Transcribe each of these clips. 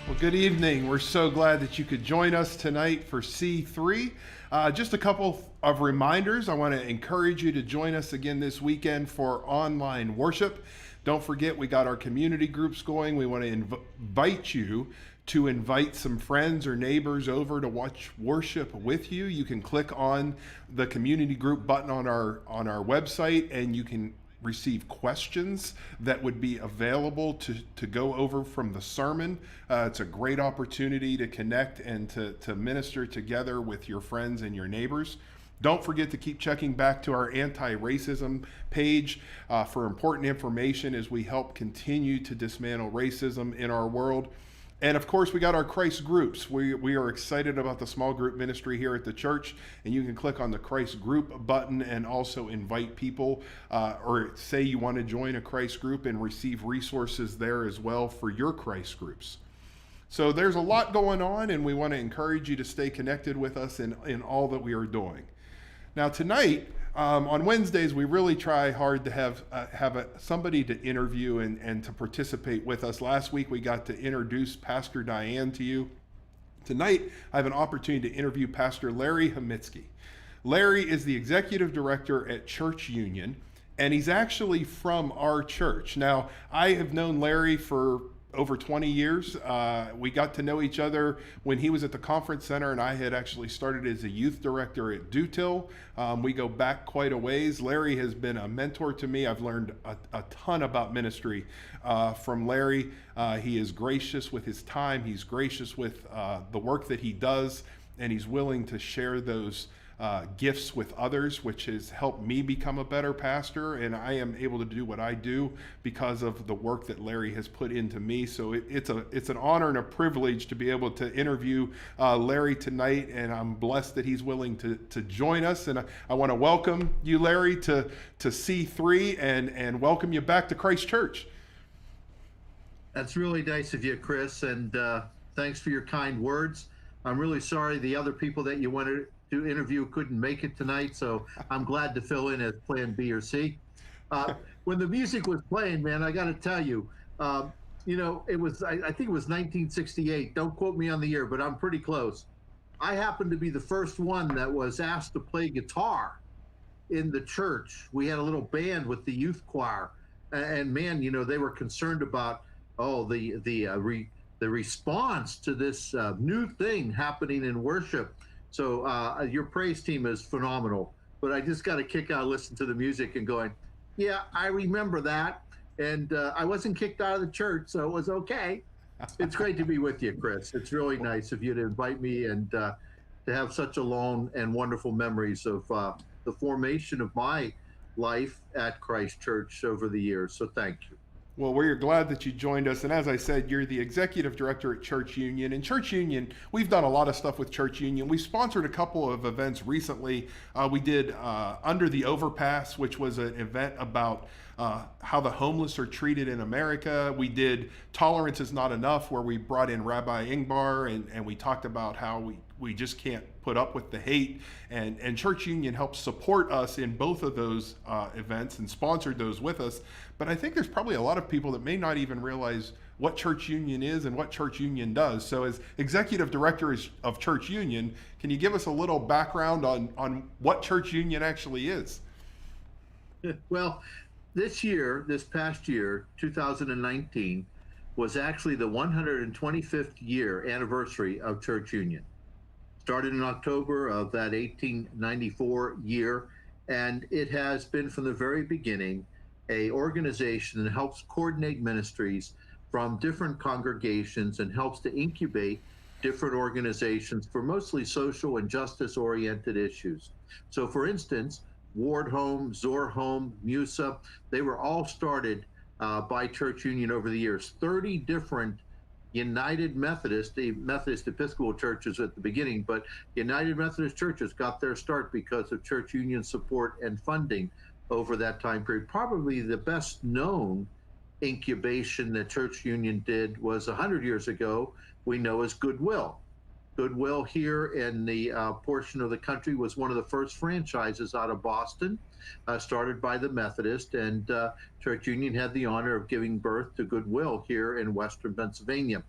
Well, good evening. We're so glad that you could join us tonight for C3. Just a couple of reminders. I want to encourage you to join us again this weekend for online worship. Don't forget, we got our community groups going. We want to invite you to invite some friends or neighbors over to watch worship with you. You can click on the community group button on our website, and you can receive questions that would be available to go over from the sermon. It's a great opportunity to connect and to minister together with your friends and your neighbors. Don't forget to keep checking back to our anti-racism page for important information as we help continue to dismantle racism in our world. And of course, we got our Christ groups. We are excited about the small group ministry here at the church, and you can click on the Christ group button and also invite people or say you want to join a Christ group and receive resources there as well for your Christ groups. So there's a lot going on, and we want to encourage you to stay connected with us in all that we are doing. Now tonight, on Wednesdays, we really try hard to have somebody to interview and to participate with us. Last week, we got to introduce Pastor Diane to you. Tonight, I have an opportunity to interview Pastor Larry Hamitsky. Larry is the executive director at Church Union, and he's actually from our church. Now, I have known Larry for over 20 years. We got to know each other when he was at the conference center, and I had actually started as a youth director at Dutil. We go back quite a ways. Larry has been a mentor to me. I've learned a ton about ministry from Larry. He is gracious with his time. He's gracious with the work that he does, and he's willing to share those gifts with others, which has helped me become a better pastor, and I am able to do what I do because of the work that Larry has put into me. So it's an honor and a privilege to be able to interview Larry tonight, and I'm blessed that he's willing to join us. And I want to welcome you, Larry, to C3 and welcome you back to Christ Church. That's really nice of you, Chris, and thanks for your kind words. I'm really sorry the other people that you wanted to interview couldn't make it tonight, so I'm glad to fill in as plan B or C. When the music was playing, man, I got to tell you, it was, I think it was 1968. Don't quote me on the year, but I'm pretty close. I happened to be the first one that was asked to play guitar in the church. We had a little band with the youth choir, and man, they were concerned about, the response to this new thing happening in worship. So your praise team is phenomenal, but I just got a kick out of listening to the music and going, yeah, I remember that. And I wasn't kicked out of the church, so it was okay. It's great to be with you, Chris. It's really nice of you to invite me and to have such a long and wonderful memories of the formation of my life at Christ Church over the years. So thank you. Well, we're glad that you joined us. And as I said, you're the executive director at Church Union. And Church Union, we've done a lot of stuff with Church Union. We sponsored a couple of events recently. We did Under the Overpass, which was an event about how the homeless are treated in America. We did Tolerance is Not Enough, where we brought in Rabbi Ingbar and we talked about how we just can't put up with the hate. And Church Union helped support us in both of those events and sponsored those with us. But I think there's probably a lot of people that may not even realize what Church Union is and what Church Union does. So as executive director of Church Union, can you give us a little background on what Church Union actually is? Well, this past year, 2019, was actually the 125th year anniversary of Church Union. Started in October of that 1894 year, and it has been from the very beginning a organization that helps coordinate ministries from different congregations and helps to incubate different organizations for mostly social and justice-oriented issues. So for instance, Ward Home, Zor Home, MUSA, they were all started by Church Union over the years. 30 different United Methodist, the Methodist Episcopal churches at the beginning, but United Methodist churches got their start because of Church Union support and funding over that time period. Probably the best known incubation that Church Union did was 100 years ago, we know as Goodwill. Goodwill here in the portion of the country was one of the first franchises out of Boston, started by the Methodist, and Church Union had the honor of giving birth to Goodwill here in Western Pennsylvania.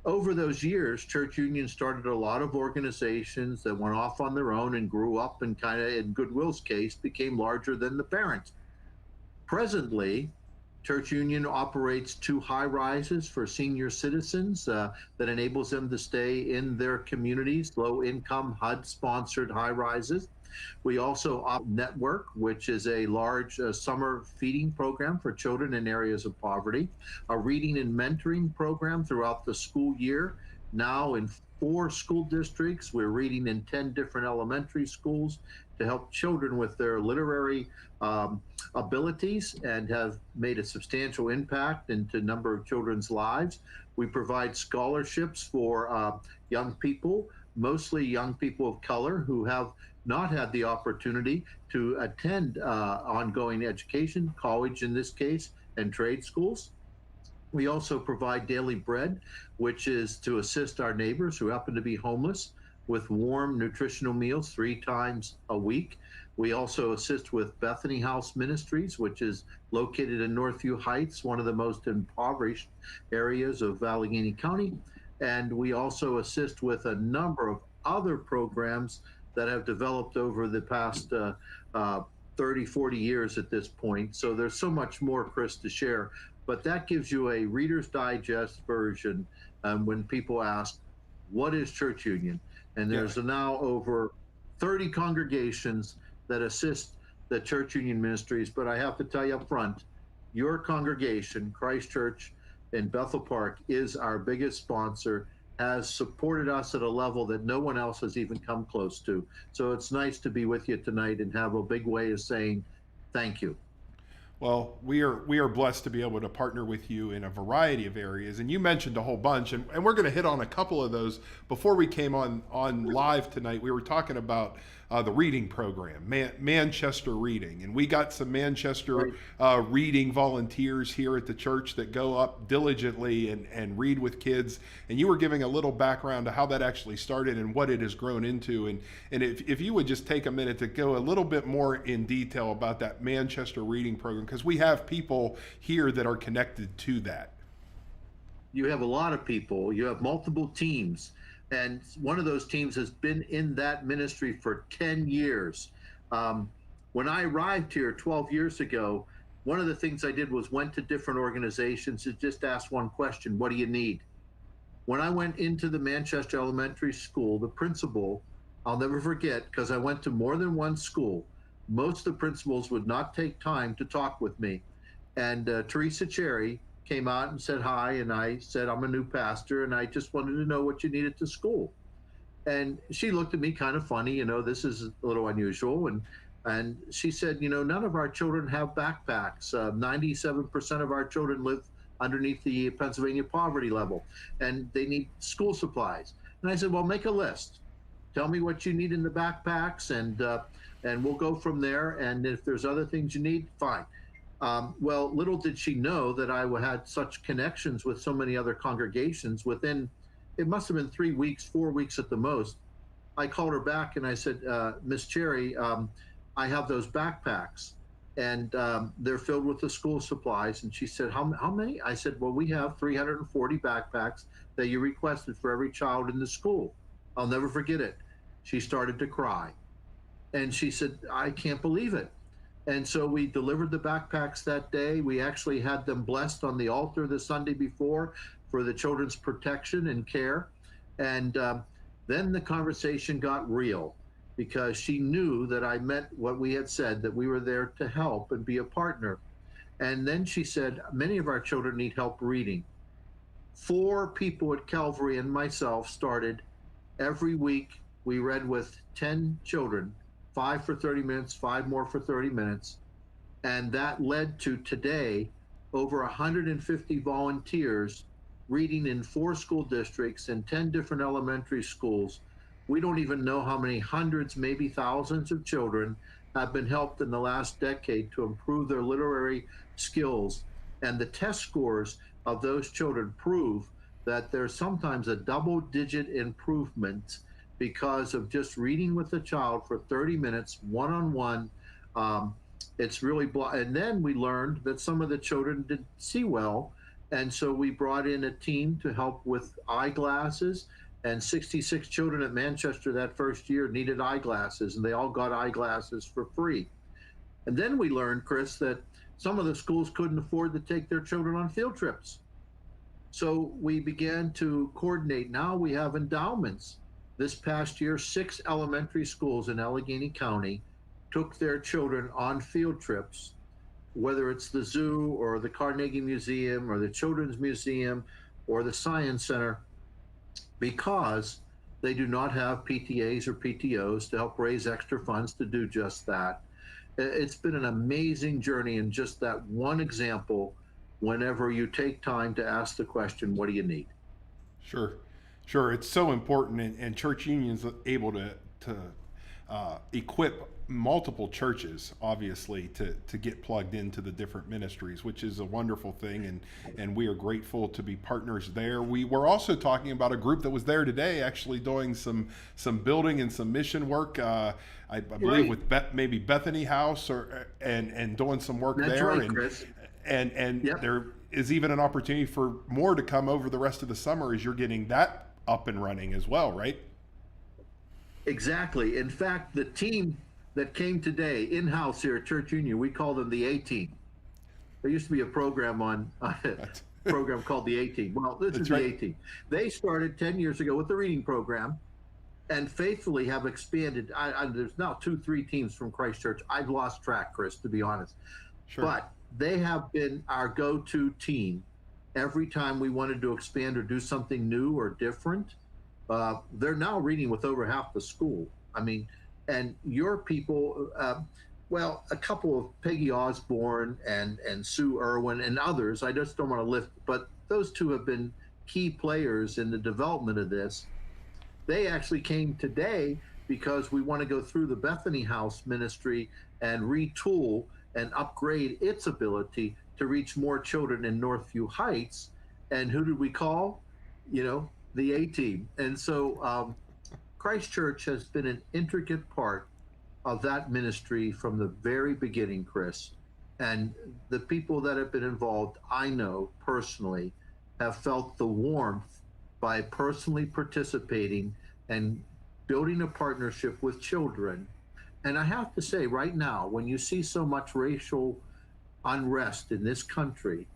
Over those years, Church Union started a lot of organizations that went off on their own and grew up and kind of, in Goodwill's case, became larger than the parents. Presently, Church Union operates 2 high rises for senior citizens that enables them to stay in their communities, low income HUD sponsored high rises. We also Network, which is a large summer feeding program for children in areas of poverty, a reading and mentoring program throughout the school year. Now in 4 school districts, we're reading in 10 different elementary schools to help children with their literary abilities, and have made a substantial impact into a number of children's lives. We provide scholarships for young people, mostly young people of color who have not had the opportunity to attend ongoing education, college in this case, and trade schools. We also provide Daily Bread, which is to assist our neighbors who happen to be homeless with warm nutritional meals 3 times a week. We also assist with Bethany House Ministries, which is located in Northview Heights, one of the most impoverished areas of Allegheny County. And we also assist with a number of other programs that have developed over the past 30, 40 years at this point. So there's so much more, Chris, to share. But that gives you a Reader's Digest version when people ask, what is Church Union? And there's now over 30 congregations that assist the Church Union ministries. But I have to tell you up front, your congregation, Christ Church in Bethel Park, is our biggest sponsor, has supported us at a level that no one else has even come close to. So it's nice to be with you tonight and have a big way of saying thank you. Well, we are blessed to be able to partner with you in a variety of areas, and you mentioned a whole bunch, and we're going to hit on a couple of those. Before we came on live tonight, we were talking about the reading program, Manchester Reading, and we got some Manchester reading volunteers here at the church that go up diligently and read with kids. And you were giving a little background to how that actually started and what it has grown into. And if you would just take a minute to go a little bit more in detail about that Manchester Reading program, because we have people here that are connected to that. You have a lot of people, you have multiple teams. And one of those teams has been in that ministry for 10 years. When I arrived here 12 years ago, one of the things I did was went to different organizations and just asked one question: what do you need? When I went into the Manchester Elementary School, the principal, I'll never forget, because I went to more than one school, most of the principals would not take time to talk with me. And Teresa Cherry came out and said hi, and I said, I'm a new pastor and I just wanted to know what you needed to school. And she looked at me kind of funny, this is a little unusual. And she said, none of our children have backpacks. 97% of our children live underneath the Pennsylvania poverty level, and they need school supplies. And I said, well, make a list. Tell me what you need in the backpacks, and we'll go from there. And if there's other things you need, fine. Well, little did she know that I had such connections with so many other congregations. Within, it must have been 3 weeks, 4 weeks at the most, I called her back and I said, Miss Cherry, I have those backpacks, and they're filled with the school supplies. And she said, how many? I said, well, we have 340 backpacks that you requested for every child in the school. I'll never forget it. She started to cry. And she said, I can't believe it. And so we delivered the backpacks that day. We actually had them blessed on the altar the Sunday before for the children's protection and care. And then the conversation got real, because she knew that I meant what we had said, that we were there to help and be a partner. And then she said, many of our children need help reading. 4 people at Calvary and myself started. Every week we read with 10 children, 5 for 30 minutes, 5 more for 30 minutes. And that led to today over 150 volunteers reading in 4 school districts and 10 different elementary schools. We don't even know how many hundreds, maybe thousands of children have been helped in the last decade to improve their literary skills. And the test scores of those children prove that there's sometimes a double-digit improvement because of just reading with a child for 30 minutes, one-on-one. It's really, and then we learned that some of the children didn't see well, And so we brought in a team to help with eyeglasses, and 66 children at Manchester that first year needed eyeglasses, and they all got eyeglasses for free. And then we learned, Chris, that some of the schools couldn't afford to take their children on field trips. So we began to coordinate. Now we have endowments. This past year, 6 elementary schools in Allegheny County took their children on field trips, whether it's the zoo or the Carnegie Museum or the Children's Museum or the Science Center, because they do not have PTAs or PTOs to help raise extra funds to do just that. It's been an amazing journey, and just that one example, whenever you take time to ask the question, what do you need? Sure, sure. It's so important, and church unions able to equip multiple churches, obviously, to get plugged into the different ministries, which is a wonderful thing, and we are grateful to be partners there. We were also talking about a group that was there today, actually doing some building and some mission work. I believe with maybe Bethany House and doing some work That's there, right, Chris. and Yep. there is even an opportunity for more to come over the rest of the summer as you're getting that up and running as well, right? Exactly. In fact, the team that came today in-house here at Church Union, we call them the A-Team. There used to be a program on program called the A-Team. Well, this is the A-Team. They started 10 years ago with the reading program, and faithfully have expanded. There's now 2-3 teams from Christ Church. I've lost track, Chris, to be honest. Sure. But they have been our go-to team every time we wanted to expand or do something new or different. They're now reading with over half the school. I mean, and your people, well, a couple of Peggy Osborne and Sue Irwin and others, I just don't want to lift, but those two have been key players in the development of this. They actually came today because we want to go through the Bethany House ministry and retool and upgrade its ability to reach more children in Northview Heights. And who did we call? You know, the A-Team. And so Christ Church has been an intricate part of that ministry from the very beginning, Chris. And the people that have been involved, I know personally, have felt the warmth by personally participating and building a partnership with children. And I have to say, right now, when you see so much racial unrest in this country,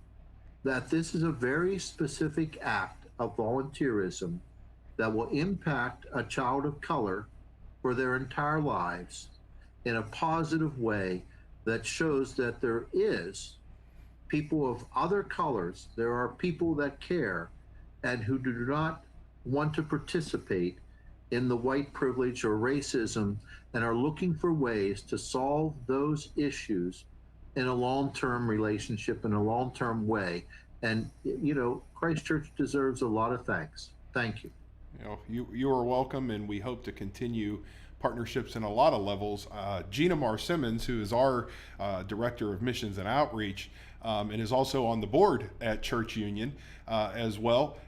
that this is a very specific act of volunteerism that will impact a child of color for their entire lives in a positive way, that shows that there is people of other colors, there are people that care and who do not want to participate in the white privilege or racism, and are looking for ways to solve those issues in a long-term relationship, in a long-term way. And, you know, Christ Church deserves a lot of thanks. Thank you. You know, you are welcome, and we hope to continue partnerships in a lot of levels. Gina Mar Simmons, who is our Director of Missions and Outreach, and is also on the board at Church Union as well.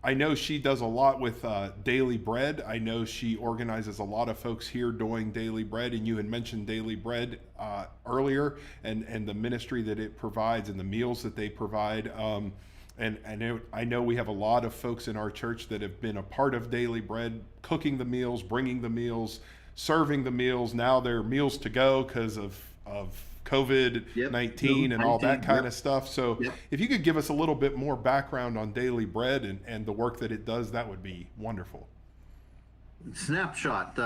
I know she does a lot with Daily Bread. I know she organizes a lot of folks here doing Daily Bread, and you had mentioned Daily Bread earlier, and the ministry that it provides and the meals that they provide. And I know we have a lot of folks in our church that have been a part of Daily Bread, cooking the meals, bringing the meals, serving the meals. Now they're meals to go because of COVID-19 and all that kind of stuff. So if you could give us a little bit more background on Daily Bread and the work that it does, that would be wonderful. Snapshot.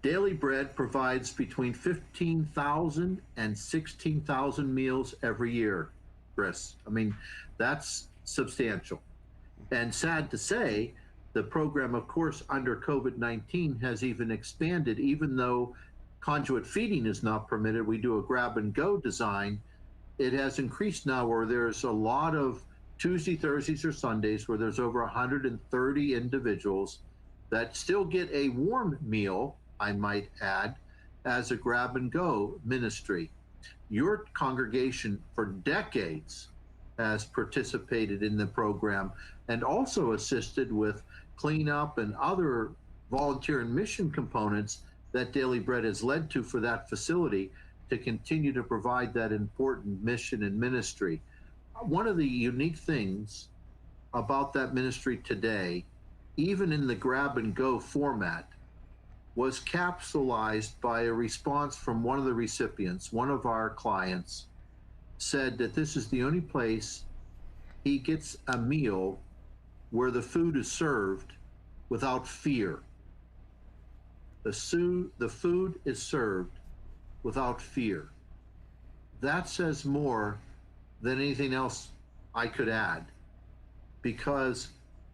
Daily Bread provides between 15,000 and 16,000 meals every year, Chris. I mean, that's substantial. And sad to say, the program, of course, under COVID-19 has even expanded, even though conduit feeding is not permitted. We do a grab and go design. It has increased now where there's a lot of Tuesday, Thursdays, or Sundays where there's over 130 individuals that still get a warm meal, I might add, as a grab and go ministry. Your congregation for decades has participated in the program and also assisted with cleanup and other volunteer and mission components that Daily Bread has led to for that facility to continue to provide that important mission and ministry. One of the unique things about that ministry today, even in the grab and go format, was capsulized by a response from one of the recipients. One of our clients said that this is the only place he gets a meal where the food is served without fear. The food is served without fear. That says more than anything else I could add, because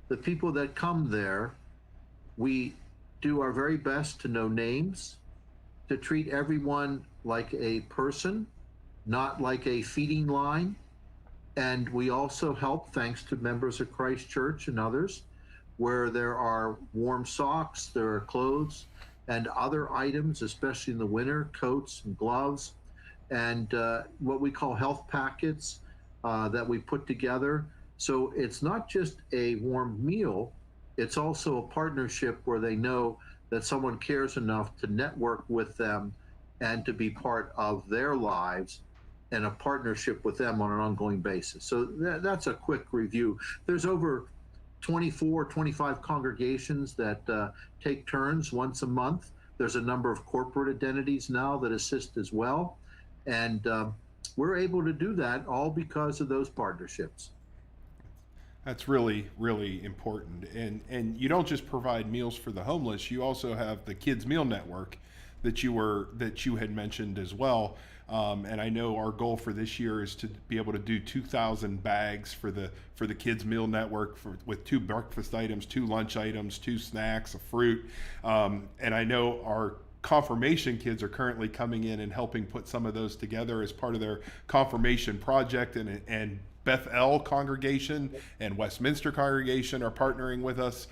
the people that come there, we do our very best to know names, to treat everyone like a person, not like a feeding line. And we also help, thanks to members of Christ Church and others, where there are warm socks, there are clothes and other items, especially in the winter, coats and gloves, and what we call health packets that we put together. So it's not just a warm meal, it's also a partnership where they know that someone cares enough to network with them and to be part of their lives and a partnership with them on an ongoing basis. So that's a quick review. There's over 24, 25 congregations that take turns once a month. There's a number of corporate identities now that assist as well. And we're able to do that all because of those partnerships. That's really, really important. And you don't just provide meals for the homeless, you also have the Kids Meal Network that you had mentioned as well. And I know our goal for this year is to be able to do 2,000 bags for the Kids Meal Network with 2 breakfast items, 2 lunch items, 2 snacks, a fruit. And I know our confirmation kids are currently coming in and helping put some of those together as part of their confirmation project, and Bethel congregation and Westminster congregation are partnering with us.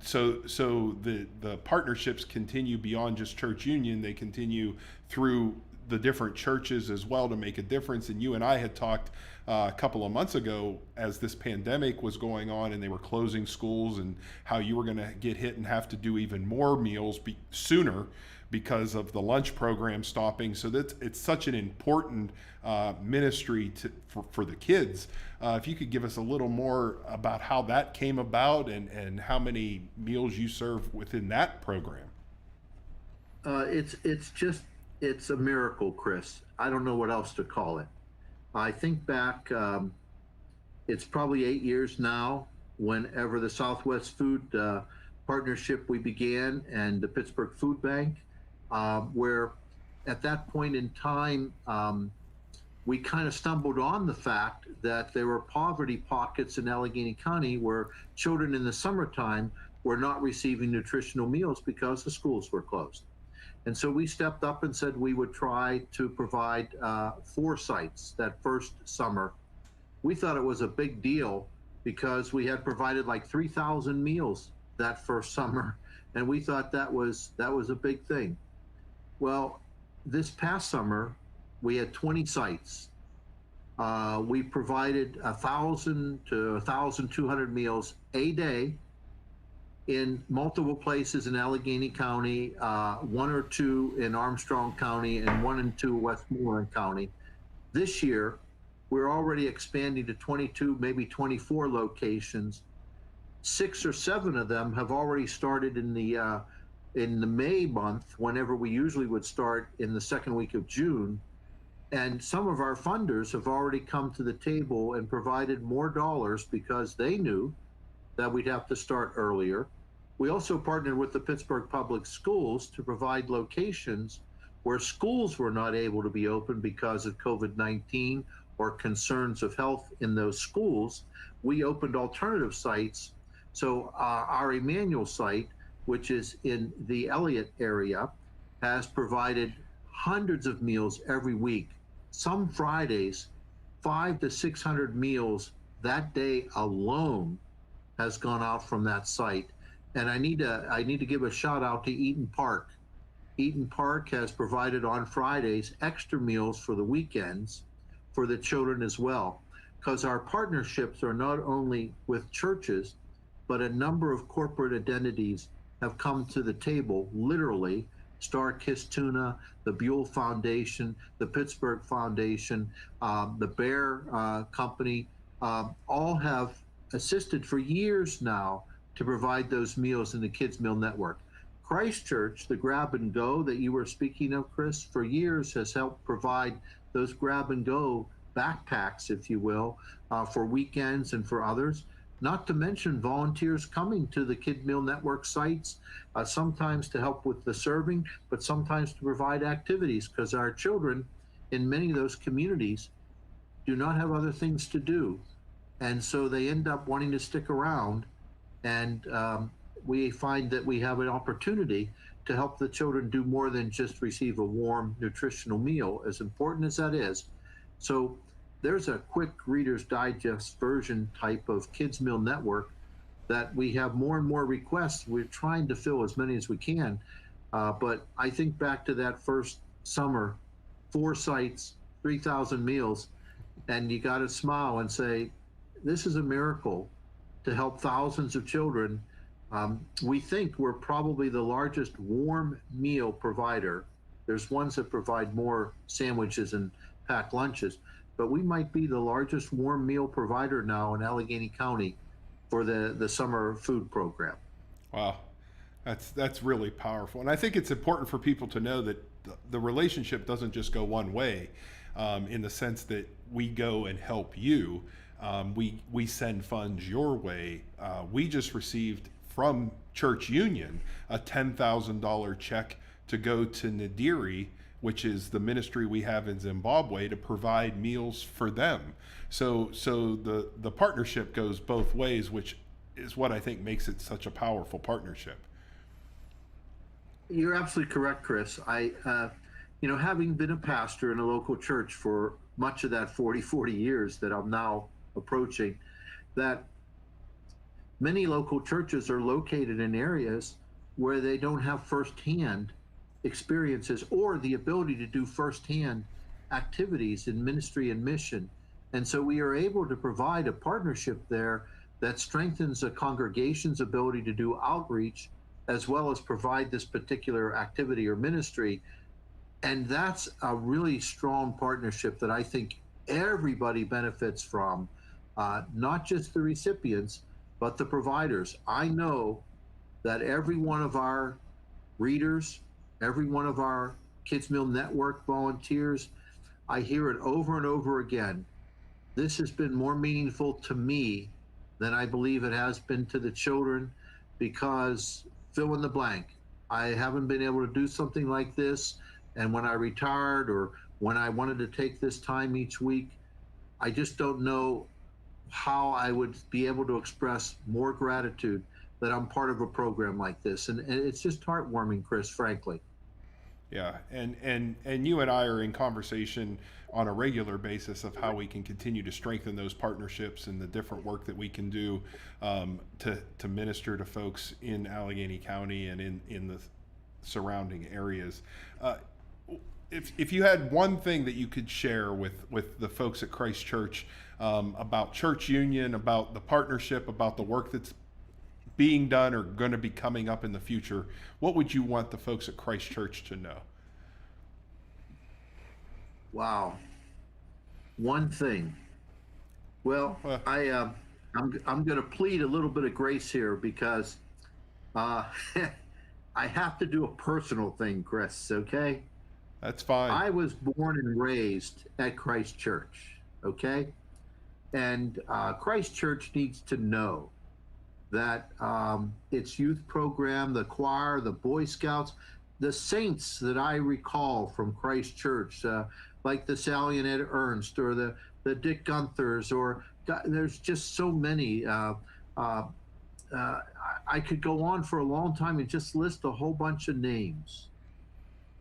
So the partnerships continue beyond just Church Union. They continue through the different churches as well to make a difference. And you and I had talked a couple of months ago as this pandemic was going on and they were closing schools, and how you were going to get hit and have to do even more meals sooner because of the lunch program stopping. So that it's such an important ministry for the kids. If you could give us a little more about how that came about and how many meals you serve within that program. It's a miracle, Chris. I don't know what else to call it. I think back, it's probably 8 years now, whenever the Southwest Food Partnership we began, and the Pittsburgh Food Bank, where at that point in time, we kind of stumbled on the fact that there were poverty pockets in Allegheny County where children in the summertime were not receiving nutritional meals because the schools were closed. And so we stepped up and said we would try to provide 4 sites that first summer. We thought it was a big deal because we had provided like 3,000 meals that first summer, and we thought that was a big thing. Well, this past summer, we had 20 sites. We provided 1,000 to 1,200 meals a day in multiple places in Allegheny County, 1 or 2 in Armstrong County, and 1 and 2 Westmoreland County. This year, we're already expanding to 22, maybe 24 locations. 6 or 7 of them have already started in the May month, whenever we usually would start in the second week of June. And some of our funders have already come to the table and provided more dollars because they knew that we'd have to start earlier. We also partnered with the Pittsburgh Public Schools to provide locations where schools were not able to be open because of COVID-19 or concerns of health in those schools. We opened alternative sites. So our Emmanuel site, which is in the Elliott area, has provided hundreds of meals every week. Some Fridays, 500 to 600 meals that day alone has gone out from that site. And I need to give a shout out to Eaton Park. Eaton Park has provided on Fridays extra meals for the weekends for the children as well, because our partnerships are not only with churches, but a number of corporate identities have come to the table literally Star Kiss Tuna, the Buell Foundation, the Pittsburgh Foundation, the Bear Company, all have assisted for years now to provide those meals in the Kids Meal Network. Christ Church, the grab and go that you were speaking of, Chris, for years has helped provide those grab and go backpacks, if you will, for weekends and for others. Not to mention volunteers coming to the Kid Meal Network sites, sometimes to help with the serving, but sometimes to provide activities, because our children in many of those communities do not have other things to do. And so they end up wanting to stick around. And we find that we have an opportunity to help the children do more than just receive a warm, nutritional meal, as important as that is. So there's a quick Reader's Digest version type of Kids Meal Network that we have more and more requests. We're trying to fill as many as we can. But I think back to that first summer, 4 sites, 3,000 meals, and you got to smile and say, this is a miracle to help thousands of children. We think we're probably the largest warm meal provider. There's ones that provide more sandwiches and packed lunches, but we might be the largest warm meal provider now in Allegheny County for the summer food program. Wow, that's really powerful, and I think it's important for people to know that the relationship doesn't just go one way, in the sense that we go and help you. We send funds your way. We just received from Church Union a $10,000 check to go to Nadiri, which is the ministry we have in Zimbabwe, to provide meals for them. So the partnership goes both ways, which is what I think makes it such a powerful partnership. You're absolutely correct, Chris. Having been a pastor in a local church for much of that 40 years that I'm now approaching, that many local churches are located in areas where they don't have firsthand experiences or the ability to do firsthand activities in ministry and mission. And so we are able to provide a partnership there that strengthens a congregation's ability to do outreach, as well as provide this particular activity or ministry. And that's a really strong partnership that I think everybody benefits from, not just the recipients, but the providers. I know that every one of our readers, every one of our Kids Meal Network volunteers, I hear it over and over again. This has been more meaningful to me than I believe it has been to the children, because fill in the blank. I haven't been able to do something like this. And when I retired, or when I wanted to take this time each week, I just don't know how I would be able to express more gratitude that I'm part of a program like this. And it's just heartwarming, Chris, frankly. Yeah, and you and I are in conversation on a regular basis of how we can continue to strengthen those partnerships and the different work that we can do, to minister to folks in Allegheny County and in the surrounding areas. If you had one thing that you could share with the folks at Christ Church, about Church Union, about the partnership, about the work that's being done or going to be coming up in the future, what would you want the folks at Christ Church to know? Wow. One thing. Well, I'm going to plead a little bit of grace here, because I have to do a personal thing, Chris, okay? That's fine. I was born and raised at Christ Church, okay? And Christ Church needs to know that its youth program, the choir, the Boy Scouts, the saints that I recall from Christ Church, like the Sally and Ed Ernst, or the Dick Gunthers, or there's just so many. I could go on for a long time and just list a whole bunch of names.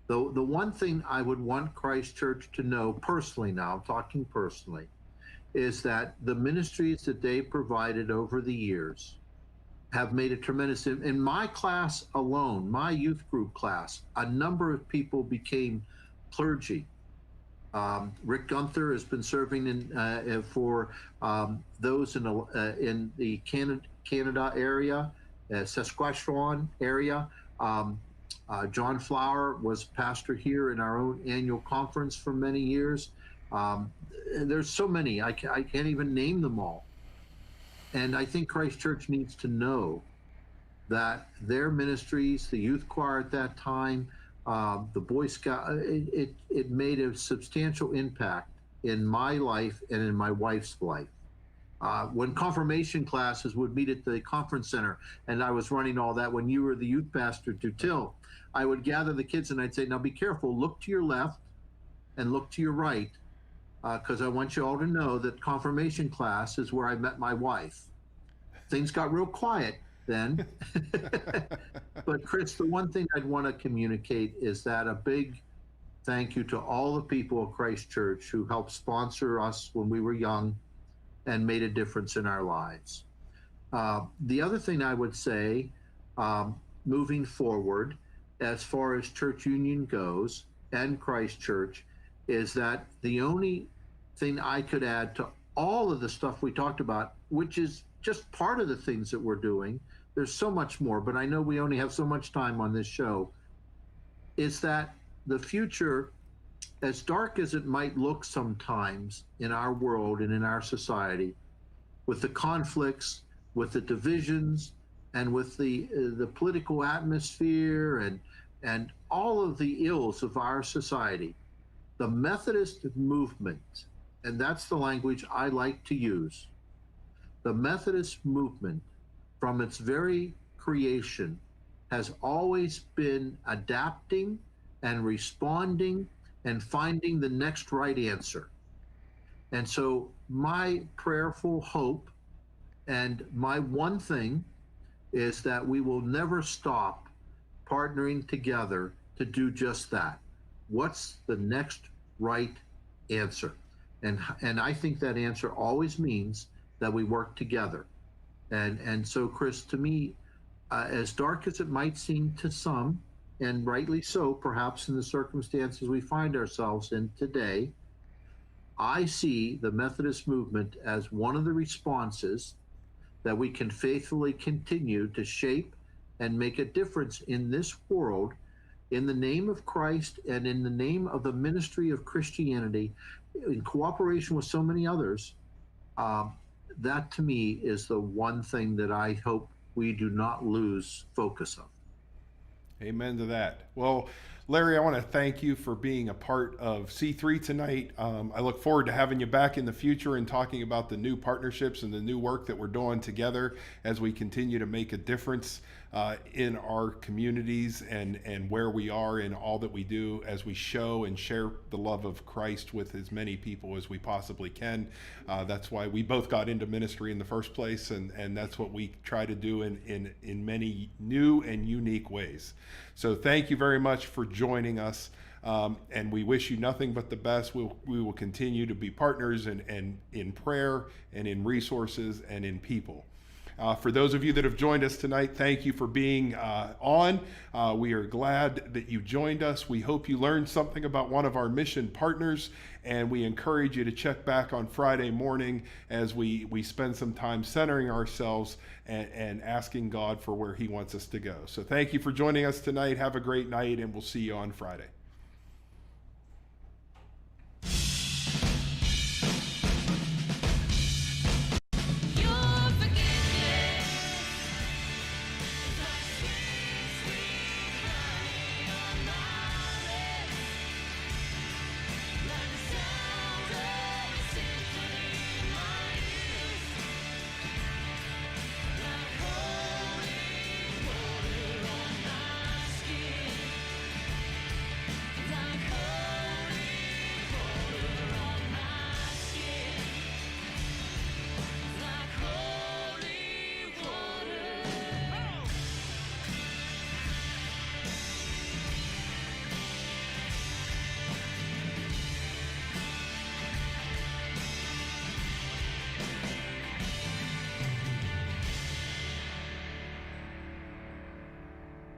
The one thing I would want Christ Church to know personally, now I'm talking personally, is that the ministries that they provided over the years have made a tremendous, in my class alone, my youth group class, a number of people became clergy. Rick Gunther has been serving for those in the Canada area, Saskatchewan area. John Flower was pastor here in our own annual conference for many years. There's so many, I can't even name them all. And I think Christ Church needs to know that their ministries, the youth choir at that time, the Boy Scout, it made a substantial impact in my life and in my wife's life. When confirmation classes would meet at the conference center, and I was running all that when you were the youth pastor to Till, I would gather the kids and I'd say, now be careful, look to your left and look to your right, because I want you all to know that confirmation class is where I met my wife. Things got real quiet then. But Chris, the one thing I'd want to communicate is that a big thank you to all the people of Christ Church who helped sponsor us when we were young and made a difference in our lives. The other thing I would say, moving forward, as far as Church Union goes and Christ Church, is that the only thing I could add to all of the stuff we talked about, which is just part of the things that we're doing, there's so much more, but I know we only have so much time on this show, is that the future, as dark as it might look sometimes in our world and in our society, with the conflicts, with the divisions, and with the political atmosphere and all of the ills of our society, the Methodist movement, and that's the language I like to use, the Methodist movement from its very creation has always been adapting and responding and finding the next right answer. And so my prayerful hope and my one thing is that we will never stop partnering together to do just that. What's the next right answer? And I think that answer always means that we work together. And so, Chris, to me, as dark as it might seem to some, and rightly so, perhaps in the circumstances we find ourselves in today, I see the Methodist movement as one of the responses that we can faithfully continue to shape and make a difference in this world in the name of Christ and in the name of the ministry of Christianity, in cooperation with so many others. That to me is the one thing that I hope we do not lose focus of. Amen to that. Well, Larry, I want to thank you for being a part of C3 tonight. I look forward to having you back in the future and talking about the new partnerships and the new work that we're doing together as we continue to make a difference in our communities and where we are in all that we do as we show and share the love of Christ with as many people as we possibly can. That's why we both got into ministry in the first place, and that's what we try to do in many new and unique ways. So thank you very much for joining us, and we wish you nothing but the best. We will continue to be partners and in prayer and in resources and in people. For those of you that have joined us tonight, thank you for being on. We are glad that you joined us. We hope you learned something about one of our mission partners, and we encourage you to check back on Friday morning as we spend some time centering ourselves and asking God for where He wants us to go. So thank you for joining us tonight. Have a great night, and we'll see you on Friday.